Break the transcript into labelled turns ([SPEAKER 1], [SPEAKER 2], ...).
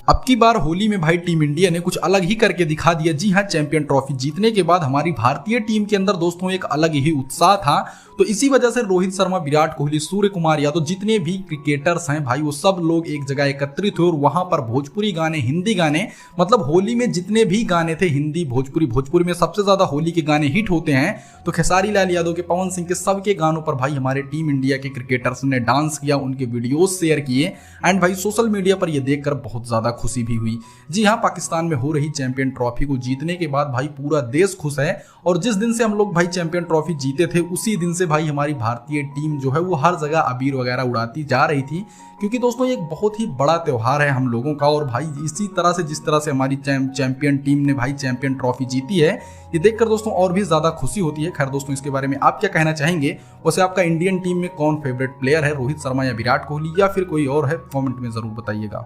[SPEAKER 1] अब की बार होली में भाई टीम इंडिया ने कुछ अलग ही करके दिखा दिया। जी हाँ, चैंपियन ट्रॉफी जीतने के बाद हमारी भारतीय टीम के अंदर दोस्तों एक अलग ही उत्साह था। तो इसी वजह से रोहित शर्मा, विराट कोहली, सूर्य कुमार यादव, जितने भी क्रिकेटर्स हैं भाई, वो सब लोग एक जगह एकत्रित हुए और वहां पर भोजपुरी गाने, हिंदी गाने, मतलब होली में जितने भी गाने थे, हिंदी, भोजपुरी में सबसे ज्यादा होली के गाने हिट होते हैं। तो खेसारी लाल यादव के, पवन सिंह के, सबके गानों पर भाई हमारे टीम इंडिया के क्रिकेटर्स ने डांस किया, उनके वीडियोस शेयर किए एंड भाई सोशल मीडिया पर यह देखकर बहुत ज्यादा खुशी भी हुई। जी हाँ, पाकिस्तान में हो रही चैंपियन ट्रॉफी को जीतने के बाद भाई पूरा देश खुश है और जिस दिन से हम लोग भाई चैंपियन ट्रॉफी जीते थे उसी दिन से भाई हमारी भारतीय टीम जो है वो हर जगह अबीर वगैरह उड़ाती जा रही थी, क्योंकि दोस्तों ये एक बहुत ही बड़ा त्योहार है हम लोगों का। और भाई इसी तरह से जिस तरह से हमारी चैंपियन टीम ने भाई चैंपियन ट्रॉफी जीती है, ये देखकर दोस्तों और भी ज्यादा खुशी होती है। खैर दोस्तों, इसके बारे में आप क्या कहना चाहेंगे? वैसे आपका इंडियन टीम में कौन फेवरेट प्लेयर है, रोहित शर्मा या विराट कोहली या फिर कोई और है? कमेंट में जरूर बताइएगा।